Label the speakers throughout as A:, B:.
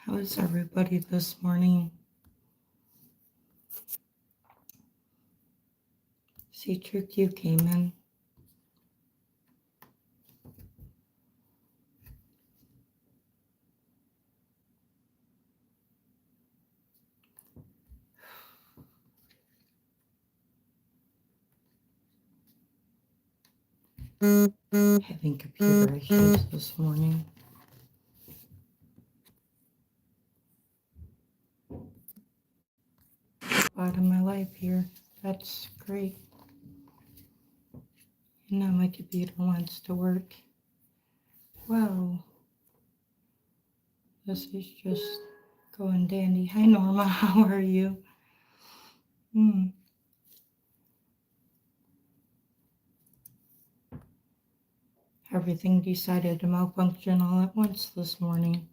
A: How is everybody this morning? See, Trick, you came in. Having computer issues this morning. Out of my life here. That's great. And now my computer wants to work. Wow. This is just going dandy. Hi, Norma. How are you? Everything decided to malfunction all at once this morning.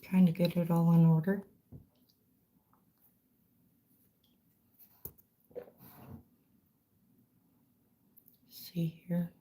A: Trying to get it all in order. See here.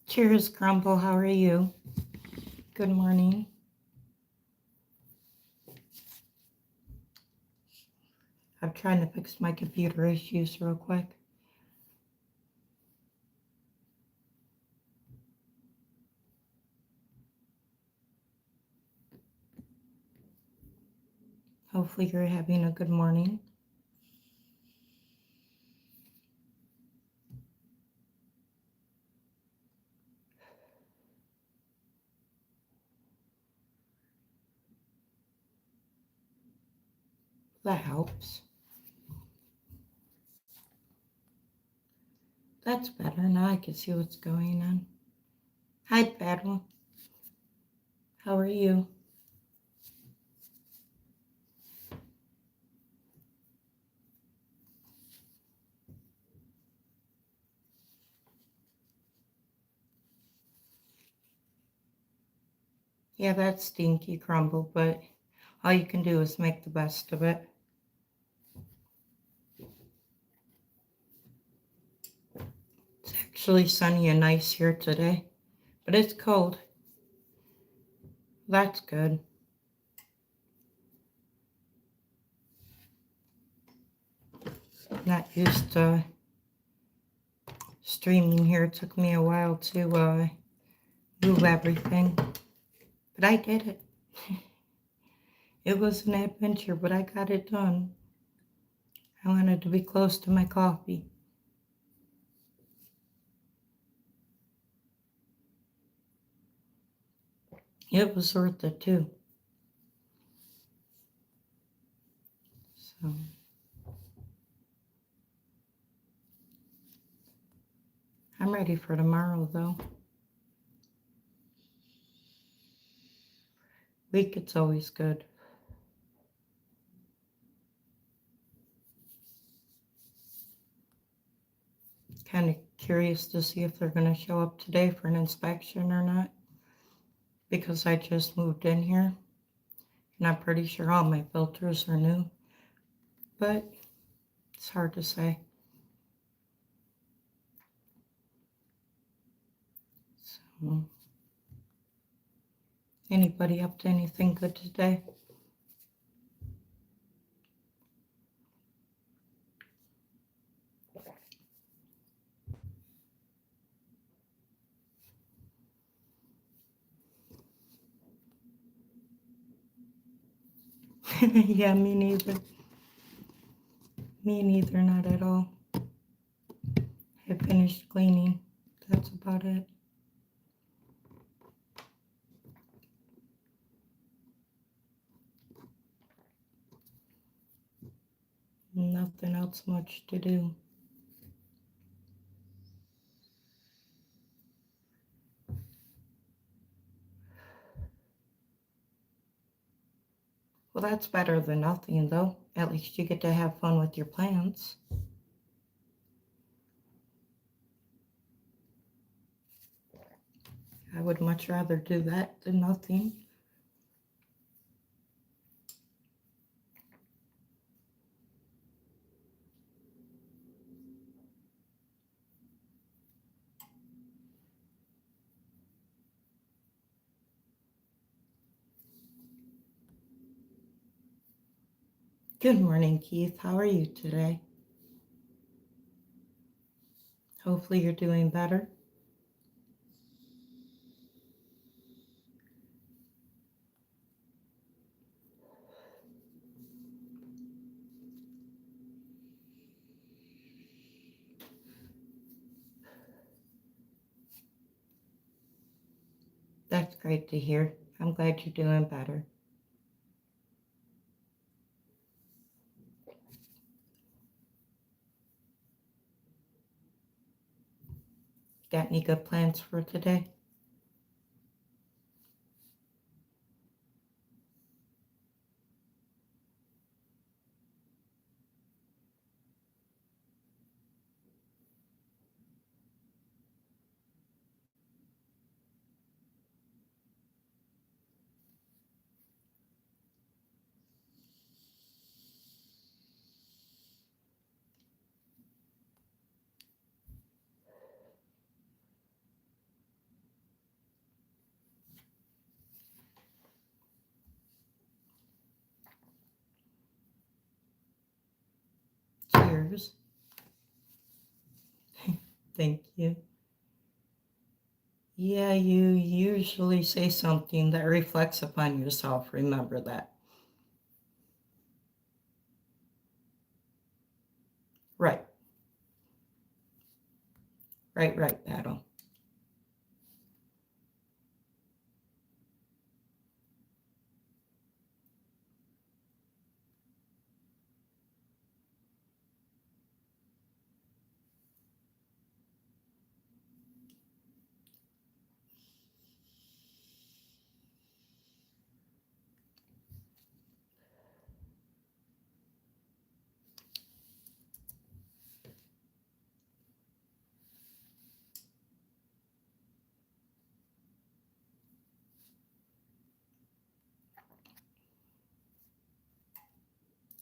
A: Cheers, Grumble. How are you? Good morning. I'm trying to fix my computer issues real quick. Hopefully you're having a good morning. That helps. That's better. Now I can see what's going on. Hi, Battle. How are you? Yeah, that's stinky, Crumble, but all you can do is make the best of it. It's actually sunny and nice here today, but it's cold. That's good. I'm not used to streaming here. It took me a while to move everything, but I did it. It was an adventure, but I got it done. I wanted to be close to my coffee. It was worth it too. So I'm ready for tomorrow though. Week it's always good. Kind of curious to see if they're going to show up today for an inspection or not, because I just moved in here and I'm pretty sure all my filters are new, but it's hard to say. So, anybody up to anything good today? Yeah, me neither. Me neither, not at all. I finished cleaning. That's about it. Nothing else much to do. Well, that's better than nothing, though. At least you get to have fun with your plants. I would much rather do that than nothing. Good morning, Keith. How are you today? Hopefully you're doing better. That's great to hear. I'm glad you're doing better. Got any good plans for today? Cheers. Thank you. Yeah, you usually say something that reflects upon yourself. Remember that. Right. Right, Battle.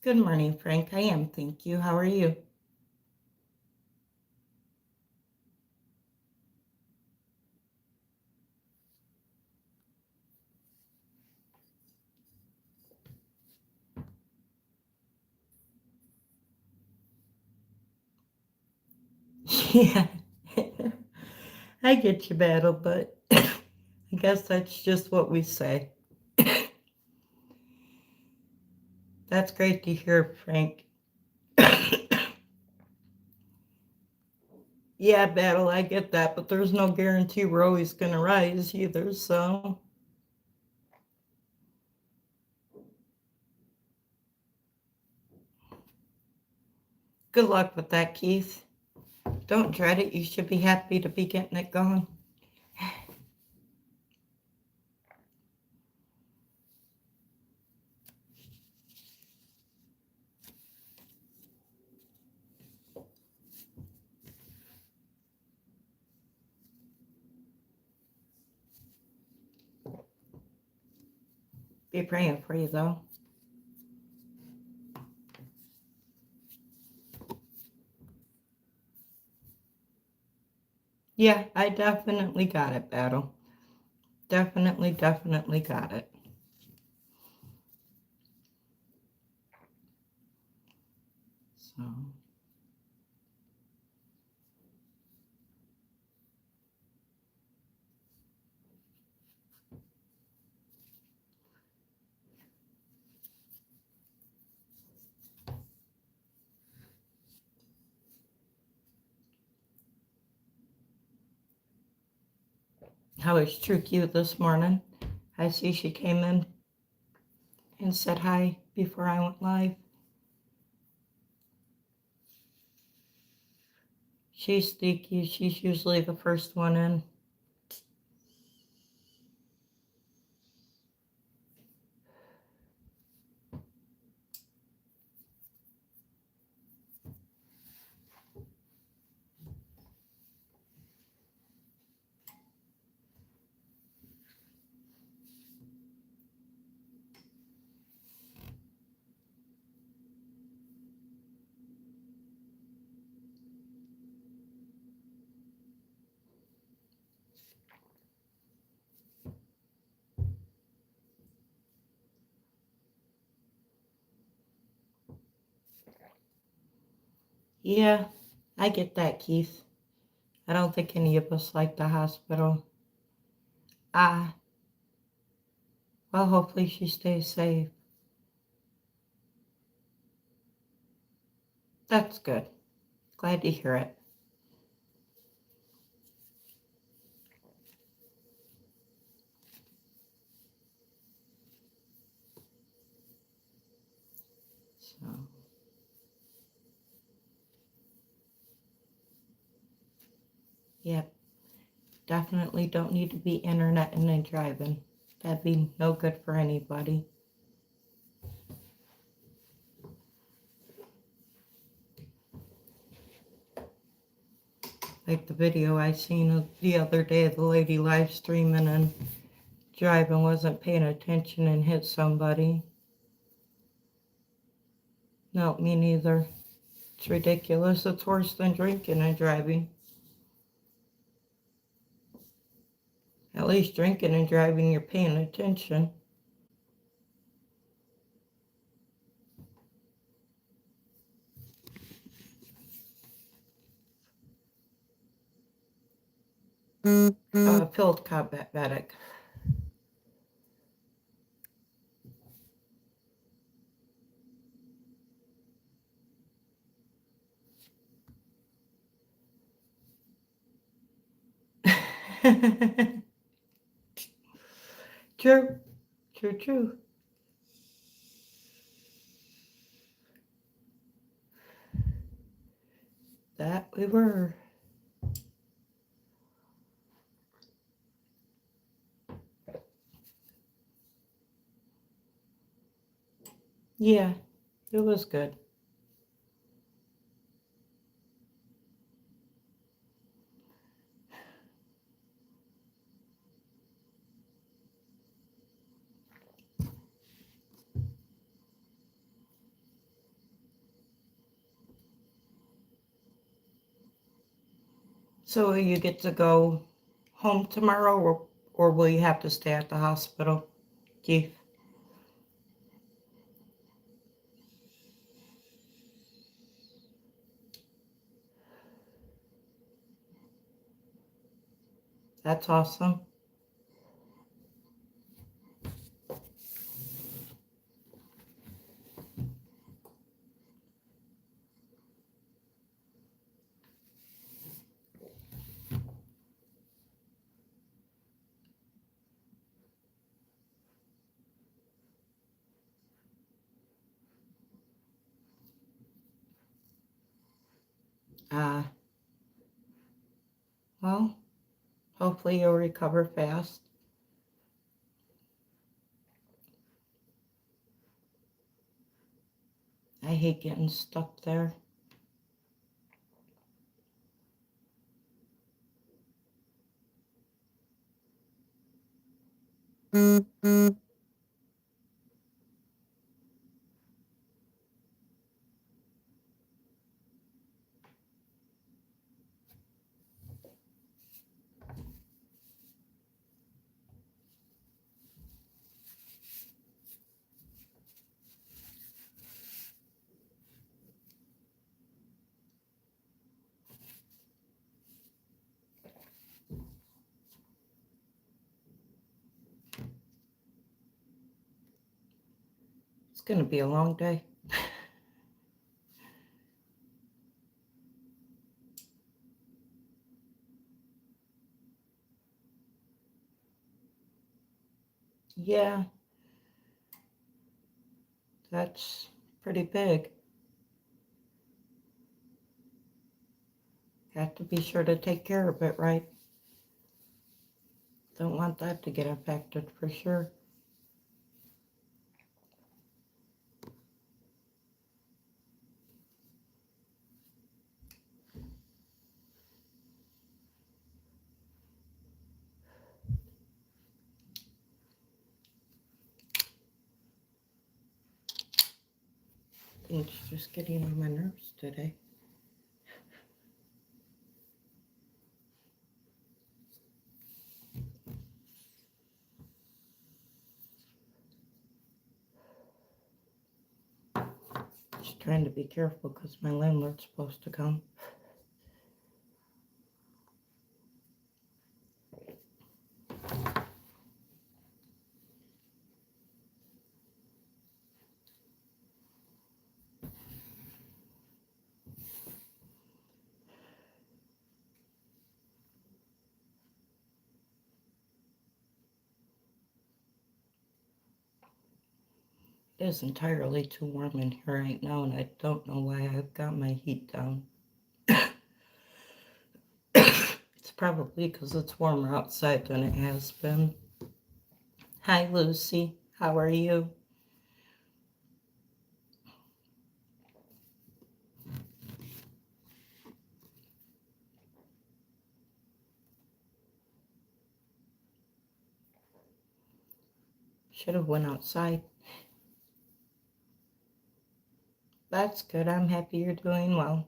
A: Good morning, Frank. I am, thank you. How are you? Yeah. I get you, Battle, but I guess that's just what we say. That's great to hear, Frank. Yeah, Battle, I get that, but there's no guarantee we're always going to rise either, so. Good luck with that, Keith. Don't dread it. You should be happy to be getting it going. Be praying for you, though. Yeah, I definitely got it, Battle. Definitely got it. So. How is True Cute this morning? I see she came in and said hi before I went live. She's sneaky. She's usually the first one in. Yeah, I get that, Keith. I don't think any of us like the hospital. Ah, well, hopefully she stays safe. That's good. Glad to hear it. So, yep, definitely don't need to be interneting and driving. That'd be no good for anybody. Like the video I seen the other day of the lady live streaming and driving, wasn't paying attention and hit somebody. No, me neither. It's ridiculous. It's worse than drinking and driving. At least drinking and driving, you're paying attention. Filled diabetic. True, true, true. That we were. Yeah, it was good. So will you get to go home tomorrow, or will you have to stay at the hospital, Keith? That's awesome. Well, hopefully you'll recover fast. I hate getting stuck there. It's going to be a long day. Yeah, that's pretty big. Have to be sure to take care of it, right? Don't want that to get affected for sure. It's just getting on my nerves today. Just trying to be careful because my landlord's supposed to come. It is entirely too warm in here right now, and I don't know why I've got my heat down. It's probably because it's warmer outside than it has been. Hi, Lucy. How are you? Should have went outside. That's good. I'm happy you're doing well.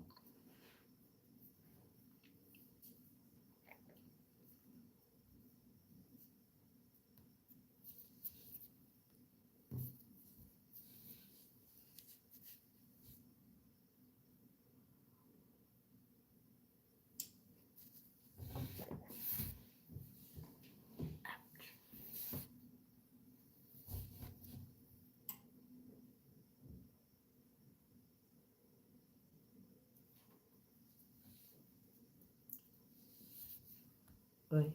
A: Wait.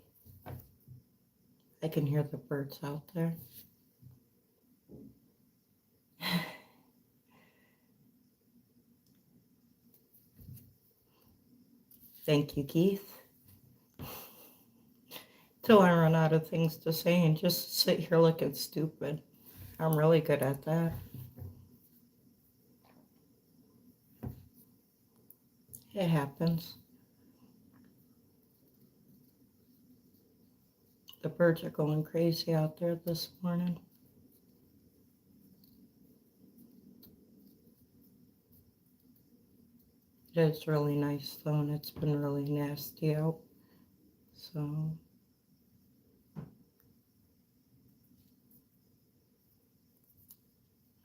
A: I can hear the birds out there. Thank you, Keith. Till I run out of things to say and just sit here looking stupid. I'm really good at that. It happens. The birds are going crazy out there this morning. It is really nice though, and it's been really nasty out. So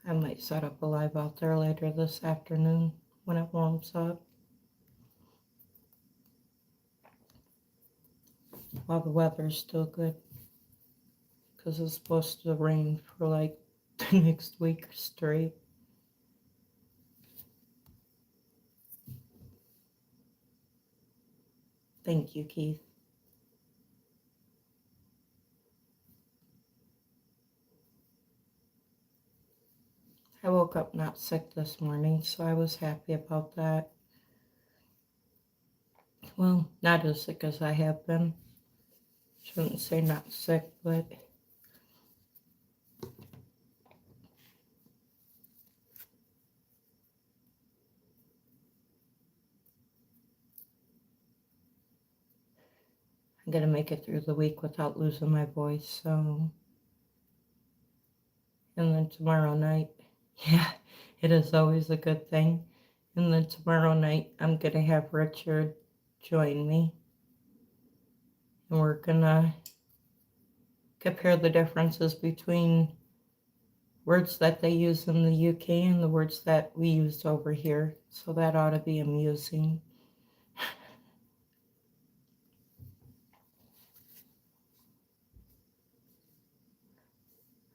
A: I might set up a live out there later this afternoon when it warms up. While the weather's still good. Because it's supposed to rain for like the next week straight. Thank you, Keith. I woke up not sick this morning, so I was happy about that. Well, not as sick as I have been. Shouldn't say not sick, but I'm gonna make it through the week without losing my voice, so. And then tomorrow night, yeah, it is always a good thing. And then tomorrow night, I'm gonna have Richard join me. And we're gonna compare the differences between words that they use in the UK and the words that we use over here. So that ought to be amusing.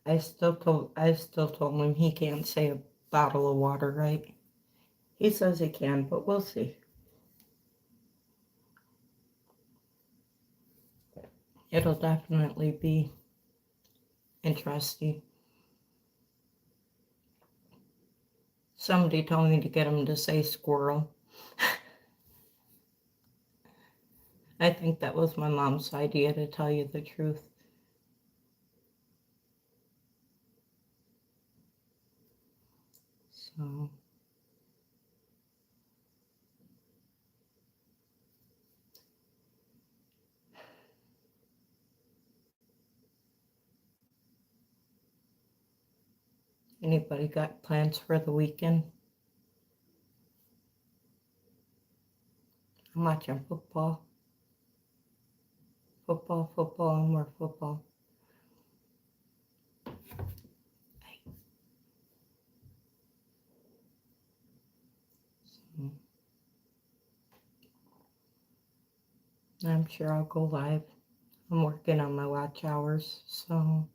A: I still told him he can't say a bottle of water, right? He says he can, but we'll see. It'll definitely be interesting. Somebody told me to get him to say squirrel. I think that was my mom's idea, to tell you the truth. So anybody got plans for the weekend? I'm watching football. Football, and more football. I'm sure I'll go live. I'm working on my watch hours, so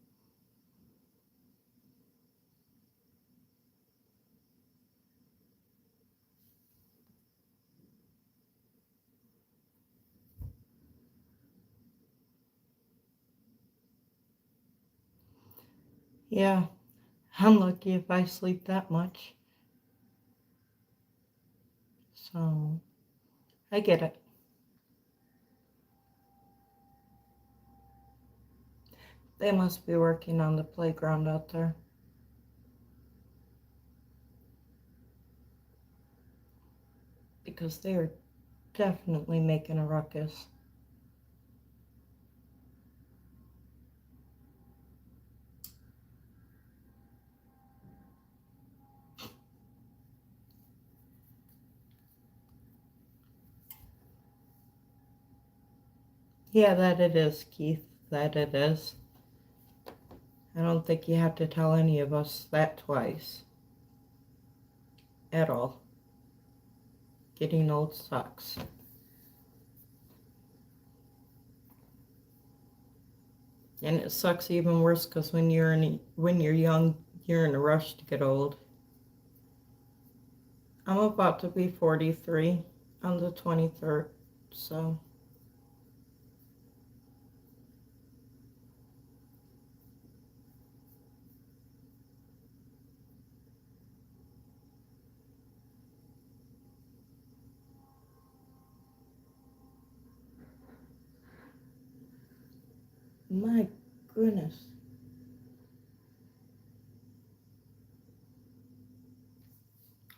A: yeah, I'm lucky if I sleep that much. So I get it. They must be working on the playground out there. Because they are definitely making a ruckus. Yeah, that it is, Keith. That it is. I don't think you have to tell any of us that twice. At all. Getting old sucks. And it sucks even worse because when you're young, you're in a rush to get old. I'm about to be 43 on the 23rd, so my goodness.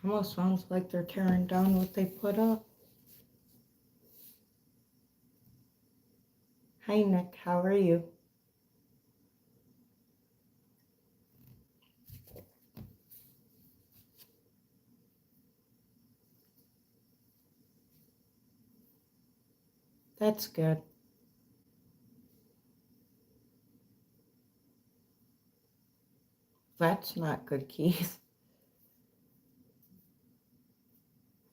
A: Almost sounds like they're tearing down what they put up. Hi, Nick. How are you? That's good. That's not good, Keith.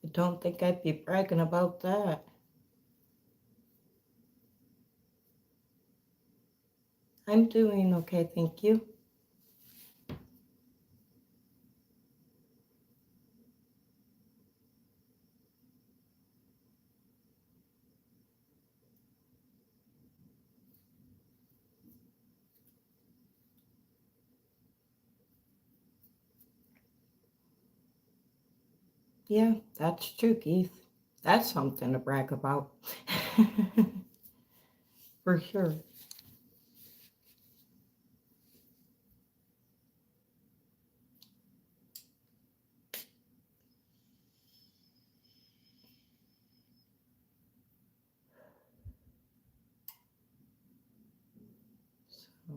A: I don't think I'd be bragging about that. I'm doing okay, thank you. Yeah, that's true, Keith. That's something to brag about. For sure. So,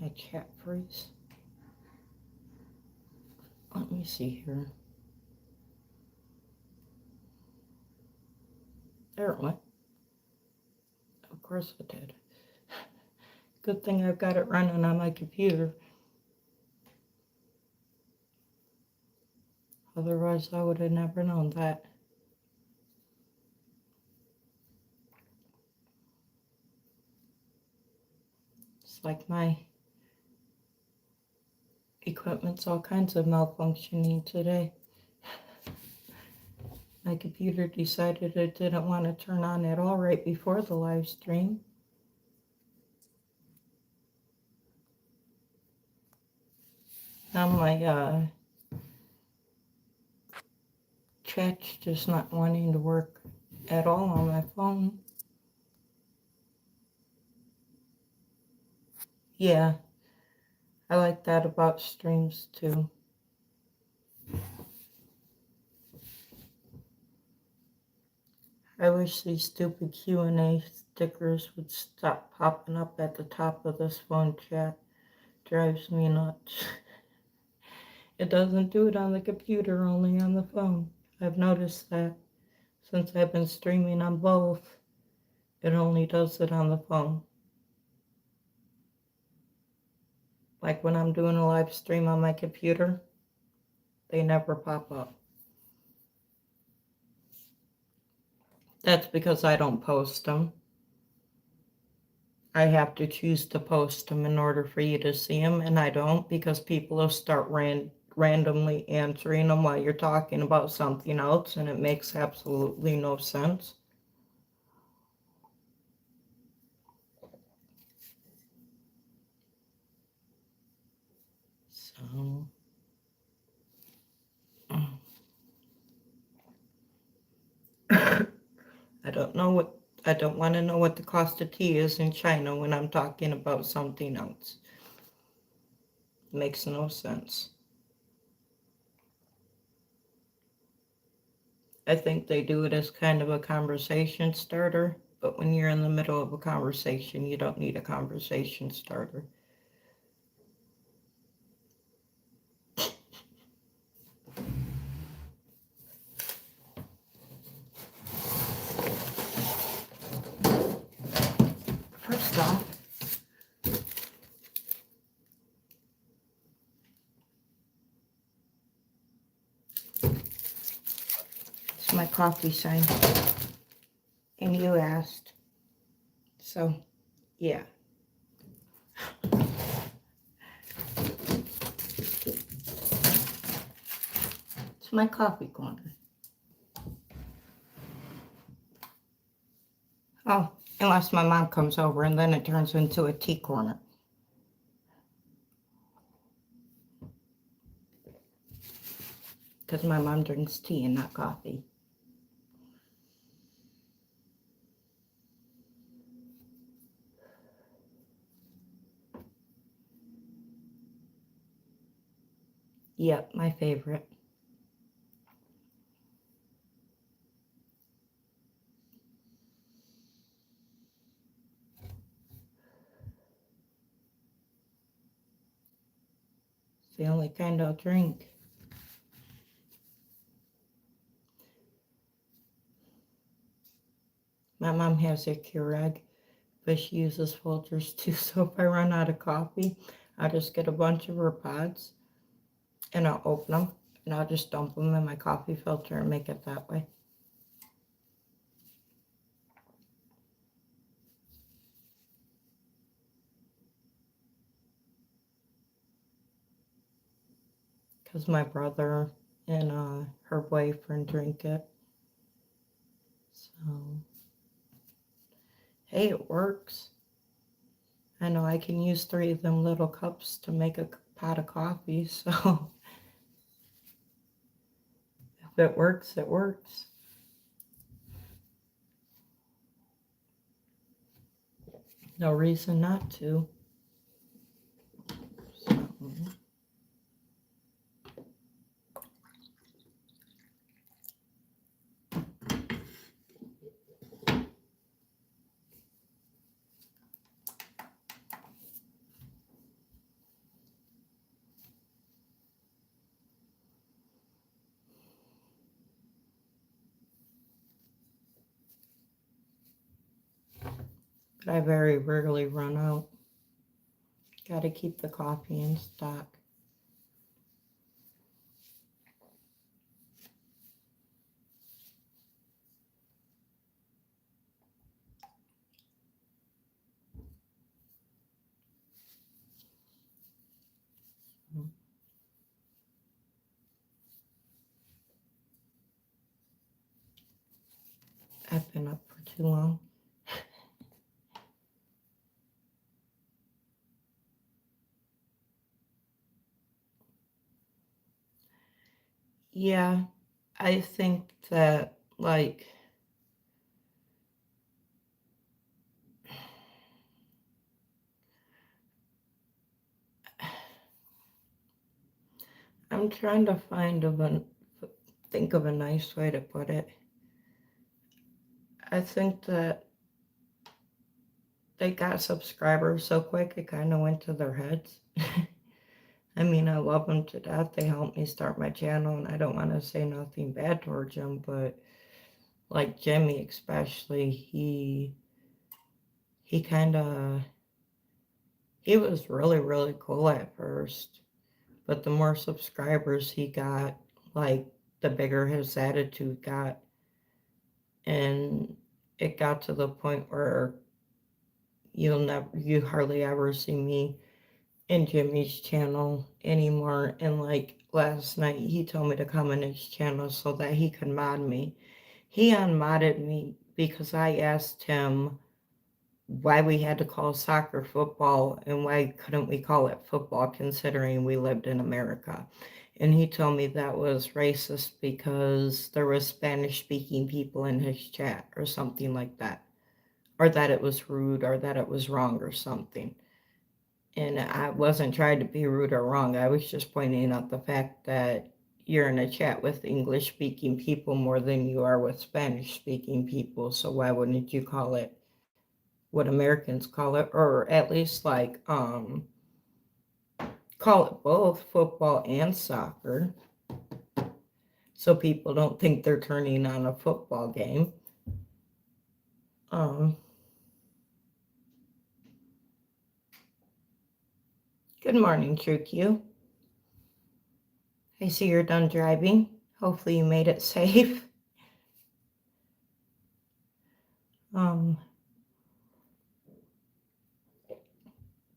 A: my chat freeze. Let me see here. There it went. Of course it did. Good thing I've got it running on my computer. Otherwise, I would have never known that. It's like my equipment's all kinds of malfunctioning today. My computer decided it didn't want to turn on at all right before the live stream. Now my chat's just not wanting to work at all on my phone. Yeah, I like that about streams too. I wish these stupid Q&A stickers would stop popping up at the top of this phone chat. Drives me nuts. It doesn't do it on the computer, only on the phone. I've noticed that since I've been streaming on both, it only does it on the phone. Like when I'm doing a live stream on my computer, they never pop up. That's because I don't post them. I have to choose to post them in order for you to see them, and I don't, because people will start randomly answering them while you're talking about something else, and it makes absolutely no sense. So I don't know what I don't want to know what the cost of tea is in China when I'm talking about something else. It makes no sense. I think they do it as kind of a conversation starter, but when you're in the middle of a conversation, you don't need a conversation starter. First off, it's my coffee sign, and you asked, so yeah. It's my coffee corner. Oh, unless my mom comes over, and then it turns into a tea corner. Because my mom drinks tea and not coffee. Yep, my favorite. It's the only kind I'll drink. My mom has a Keurig, but she uses Folgers too. So if I run out of coffee, I'll just get a bunch of her pods and I'll open them and I'll just dump them in my coffee filter and make it that way. Because my brother and her boyfriend drink it. So, hey, it works. I know I can use 3 of them little cups to make a pot of coffee, so if it works, it works. No reason not to. So, but I very rarely run out. Gotta keep the coffee in stock. I've been up for too long. Yeah, I think that, like, I'm trying to think of a nice way to put it. I think that they got subscribers so quick it kind of went to their heads. I mean, I love them to death. They helped me start my channel, and I don't want to say nothing bad towards them, but like Jimmy especially, he kind of, he was really, really cool at first, but the more subscribers he got, like, the bigger his attitude got, and it got to the point where you hardly ever see me in Jimmy's channel anymore. And like last night, he told me to come in his channel so that he could mod me. He unmodded me because I asked him why we had to call soccer football and why couldn't we call it football considering we lived in America. And he told me that was racist because there was Spanish speaking people in his chat or something like that, or that it was rude or that it was wrong or something. And I wasn't trying to be rude or wrong. I was just pointing out the fact that you're in a chat with English speaking people more than you are with Spanish speaking people. So why wouldn't you call it what Americans call it, or at least like call it both football and soccer, so people don't think they're turning on a football game. Good morning, True Q. I see you're done driving. Hopefully you made it safe.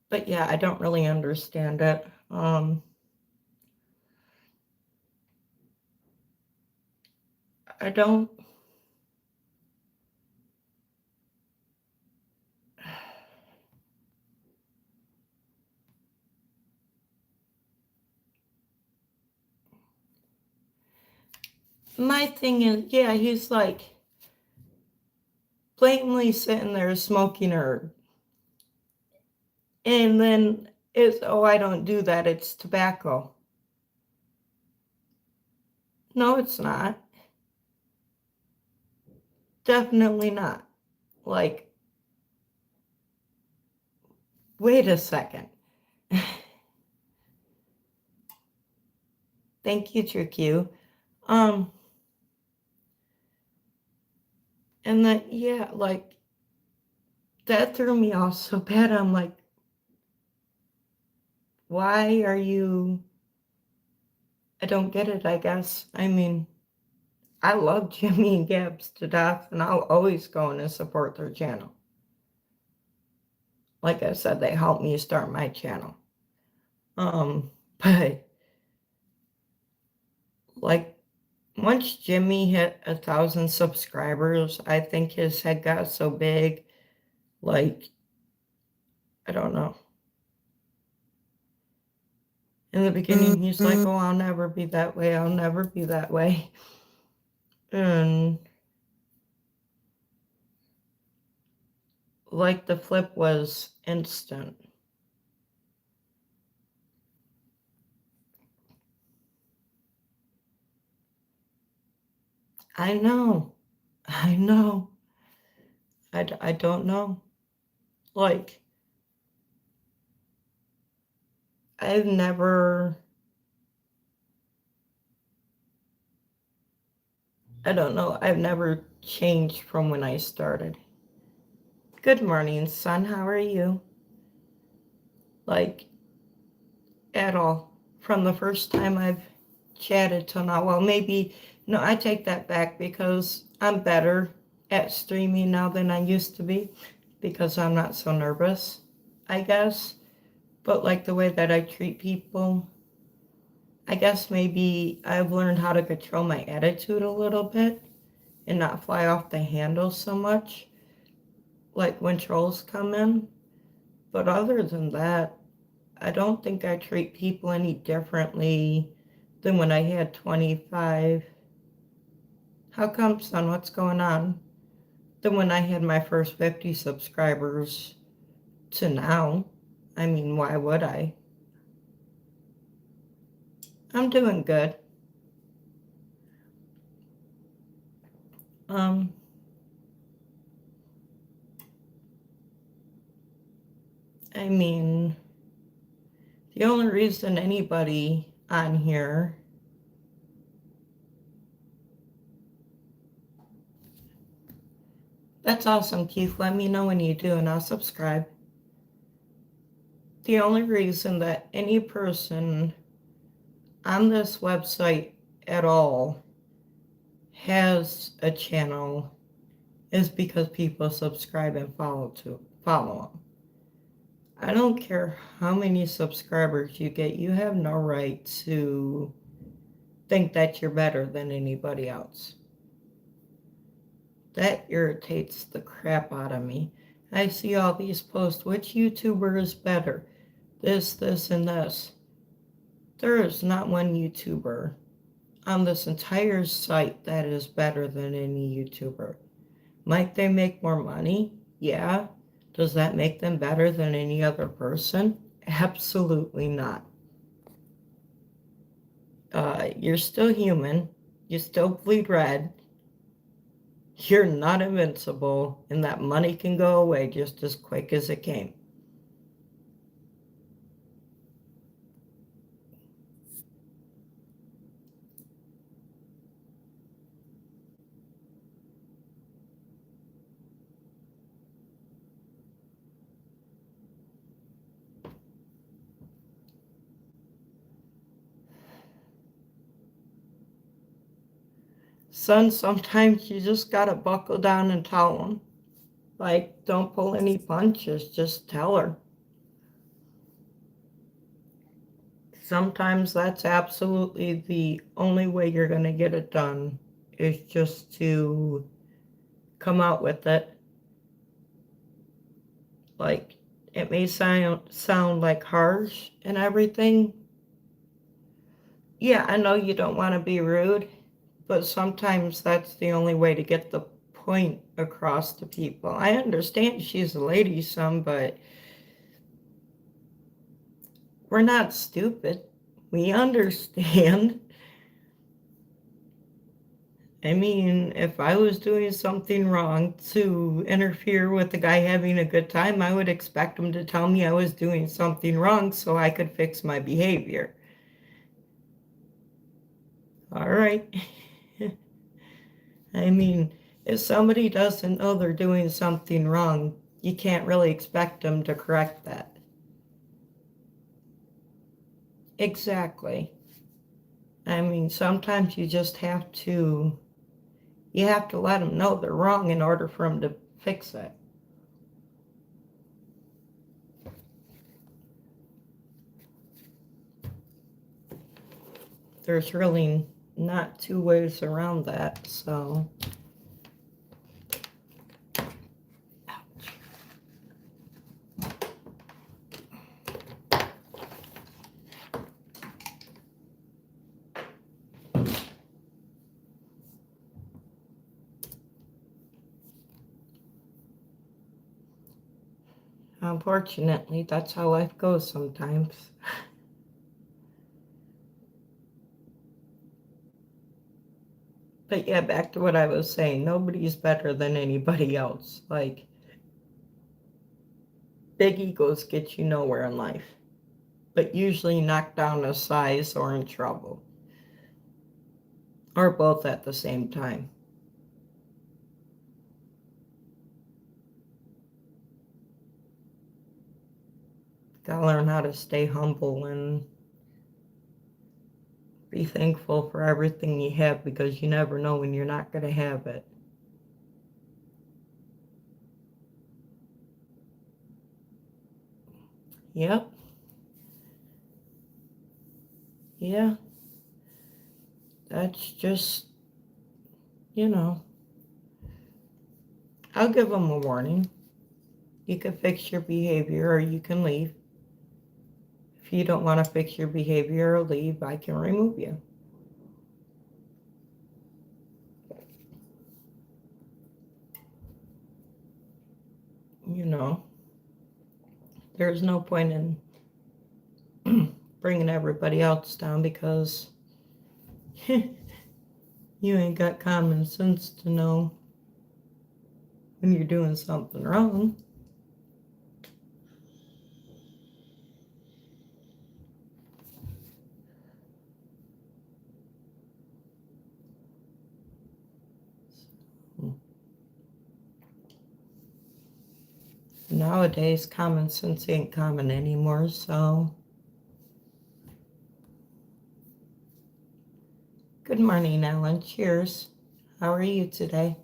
A: But yeah, I don't really understand it. I don't. My thing is, yeah, he's like blatantly sitting there smoking herb. And then it's, oh, I don't do that, it's tobacco. No, it's not. Definitely not. Like, wait a second. Thank you, Trick You. And that, yeah, like, that threw me off so bad. I'm like, why are you, I don't get it, I guess. I mean, I love Jimmy and Gabs to death, and I'll always go in and support their channel. Like I said, they helped me start my channel. But like once Jimmy hit 1,000 subscribers, I think his head got so big, like, I don't know. In the beginning, he's like, oh, I'll never be that way. I'll never be that way. And like the flip was instant. I know. I know. I don't know. Like, I've never, I don't know, I've never changed from when I started. Good morning, son. How are you? Like, at all. From the first time I've chatted till now. Well, maybe, no, I take that back because I'm better at streaming now than I used to be because I'm not so nervous, I guess. But like the way that I treat people, I guess maybe I've learned how to control my attitude a little bit and not fly off the handle so much, like when trolls come in. But other than that, I don't think I treat people any differently than when I had 25. How come, son? What's going on? Than when I had my first 50 subscribers to now. I mean, why would I? I'm doing good. I mean, The only reason anybody on here That's awesome, Keith. Let me know when you do and I'll subscribe. The only reason that any person on this website at all has a channel is because people subscribe and follow them. I don't care how many subscribers you get, you have no right to think that you're better than anybody else. That irritates the crap out of me. I see all these posts, which YouTuber is better? This, and this. There is not one YouTuber on this entire site that is better than any YouTuber. Might they make more money? Yeah. Does that make them better than any other person? Absolutely not. You're still human. You still bleed red. You're not invincible, and that money can go away just as quick as it came. Son, sometimes you just gotta buckle down and tell them. Like, don't pull any punches, just tell her. Sometimes that's absolutely the only way you're gonna get it done, is just to come out with it. Like, it may sound like harsh and everything. Yeah, I know you don't want to be rude, but sometimes that's the only way to get the point across to people. I understand she's a lady, son, but we're not stupid. We understand. I mean, if I was doing something wrong to interfere with the guy having a good time, I would expect him to tell me I was doing something wrong so I could fix my behavior. All right. I mean, if somebody doesn't know they're doing something wrong, you can't really expect them to correct that. Exactly. I mean, sometimes you just have to let them know they're wrong in order for them to fix it. There's really not two ways around that, so. Unfortunately, that's how life goes sometimes. But yeah, back to what I was saying, nobody's better than anybody else. Like, big egos get you nowhere in life, but usually knock down a size or in trouble. Or both at the same time. Gotta learn how to stay humble and be thankful for everything you have, because you never know when you're not going to have it. Yep. Yeah. That's just, I'll give them a warning. You can fix your behavior or you can leave. If you don't want to fix your behavior or leave, I can remove you. There's no point in bringing everybody else down, because you ain't got common sense to know when you're doing something wrong. Nowadays, common sense ain't common anymore, so. Good morning, Ellen. Cheers. How are you today?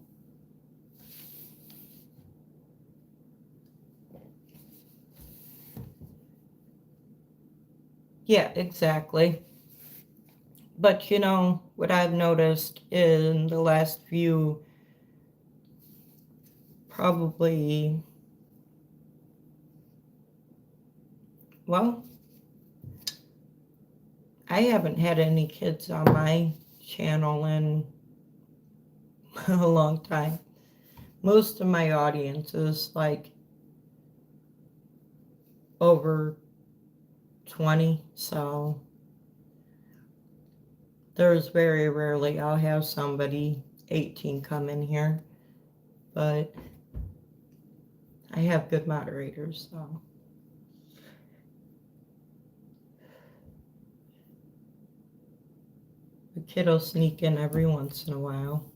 A: Yeah, exactly. But you know, what I've noticed in the last few, probably, well, I haven't had any kids on my channel in a long time. Most of my audience is like over 20, so there's very rarely I'll have somebody 18 come in here, but I have good moderators, so. The kid will sneak in every once in a while.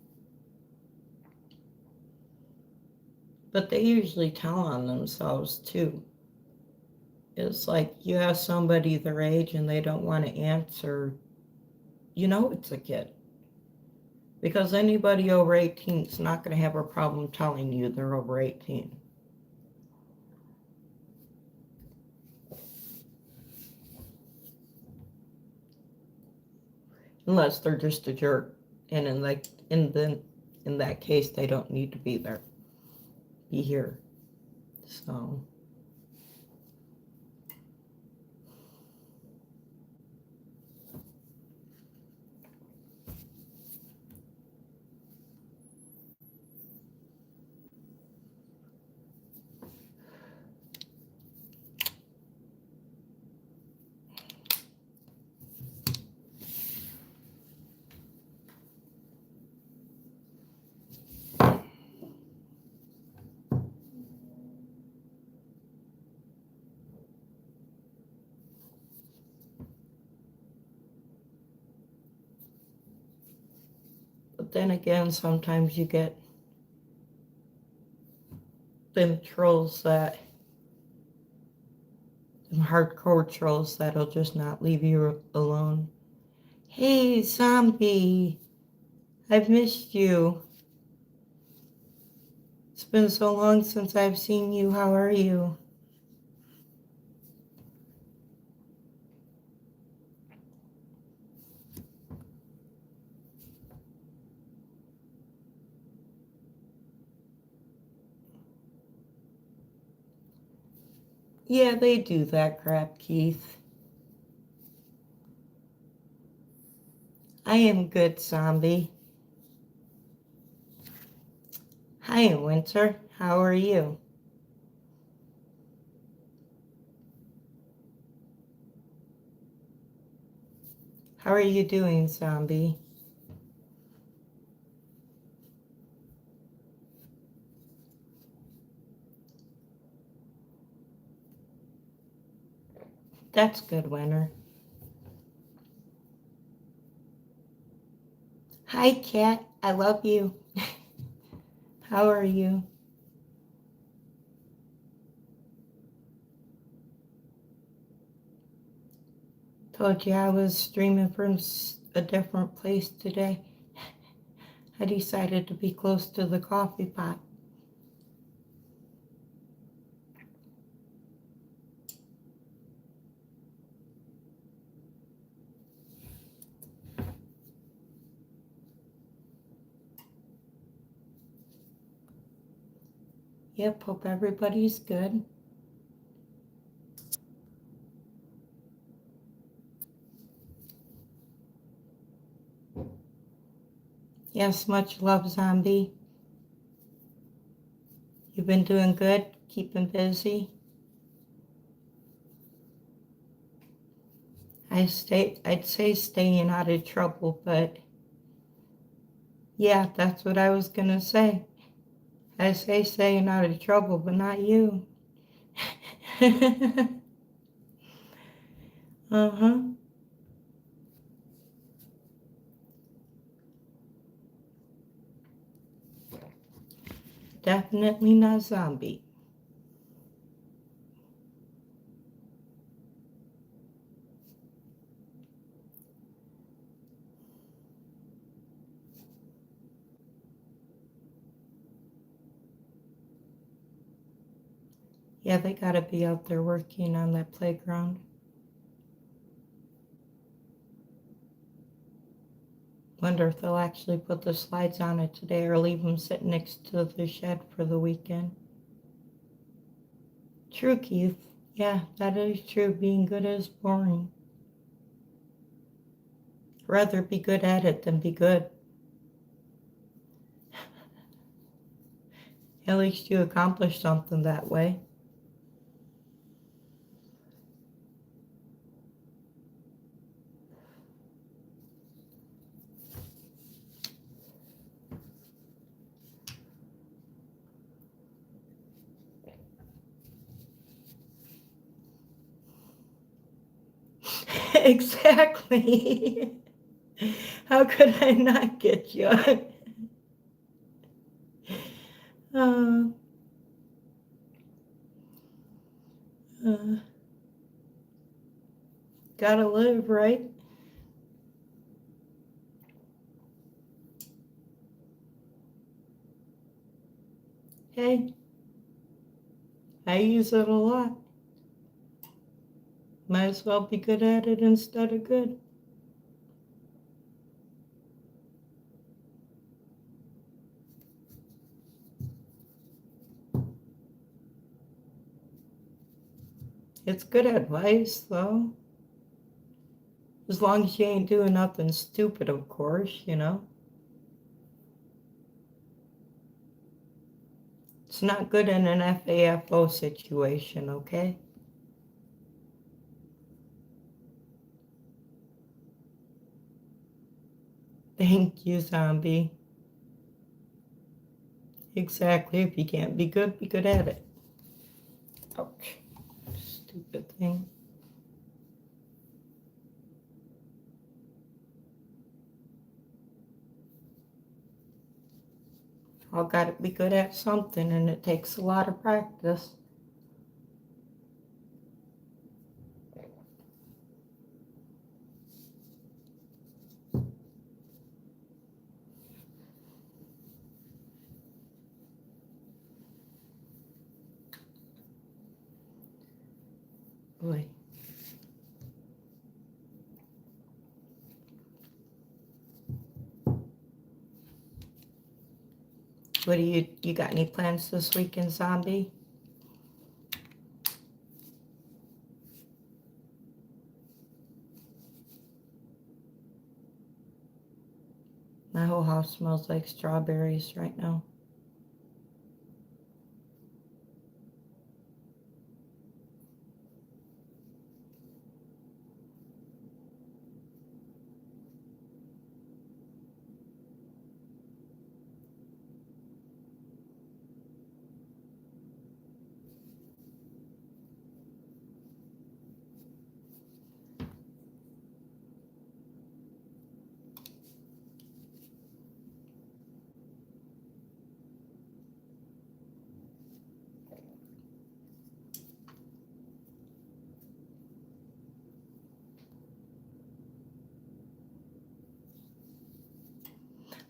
A: But they usually tell on themselves too. It's like you have somebody their age and they don't want to answer, you know it's a kid. Because anybody over 18 is not going to have a problem telling you they're over 18. Unless they're just a jerk. And in that case they don't need to be here. So but then again, sometimes you get them trolls them hardcore trolls that'll just not leave you alone. Hey, zombie, I've missed you. It's been so long since I've seen you. How are you? Yeah, they do that crap, Keith. I am good, zombie. Hi, Winter. How are you? How are you doing, zombie? That's good, Winter. Hi, cat. I love you. How are you? Told you I was streaming from a different place today. I decided to be close to the coffee pot. Yep, hope everybody's good. Yes, much love, zombie. You've been doing good, keeping busy. I'd say staying out of trouble, but yeah, that's what I was gonna say. I say staying out of trouble, but not you. Uh-huh. Definitely not zombie. Yeah, they gotta be out there working on that playground. Wonder if they'll actually put the slides on it today or leave them sitting next to the shed for the weekend. True, Keith. Yeah, that is true. Being good is boring. Rather be good at it than be good. At least you accomplished something that way. Exactly. How could I not get you? uh, uh, gotta live, right? Hey, I use it a lot. Might as well be good at it instead of good. It's good advice, though. As long as you ain't doing nothing stupid, of course, you know. It's not good in an FAFO situation, okay? Thank you, zombie. Exactly. If you can't be good at it. Ouch. Stupid thing. All gotta be good at something, and it takes a lot of practice. Boy. What do you got any plans this weekend, zombie? My whole house smells like strawberries right now.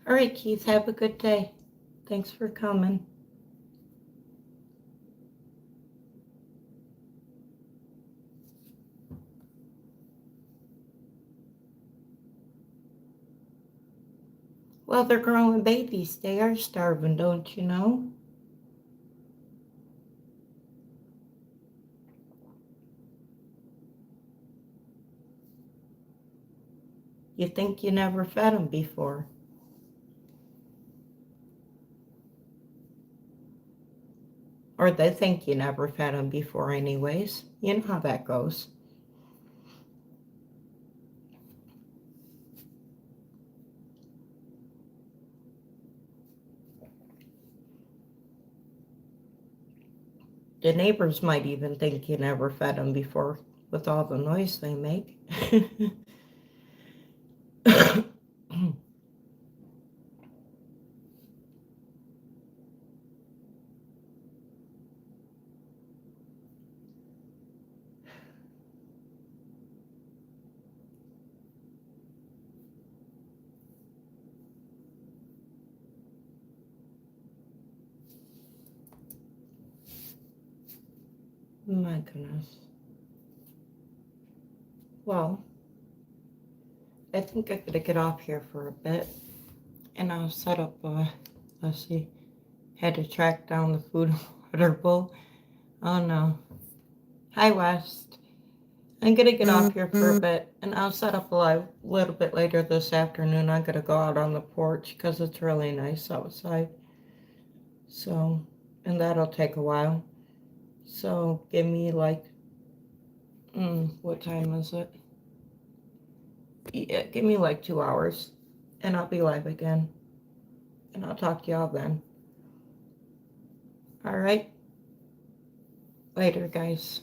A: All right, Keith, have a good day. Thanks for coming. Well, they're growing babies. They are starving, don't you know? You think you never fed them before. Or they think you never fed them before anyways. You know how that goes. The neighbors might even think you never fed them before with all the noise they make. My goodness. Well, I think I gotta get off here for a bit, and I'll set up let's see, had to track down the food and water bowl. Oh no. Hi, West. I'm gonna get off here for a bit, and I'll set up a little bit later this afternoon. I'm gonna go out on the porch because it's really nice outside. So, and that'll take a while. So, give me like, what time is it? Yeah, give me like 2 hours, and I'll be live again. And I'll talk to y'all then. All right? Later, guys.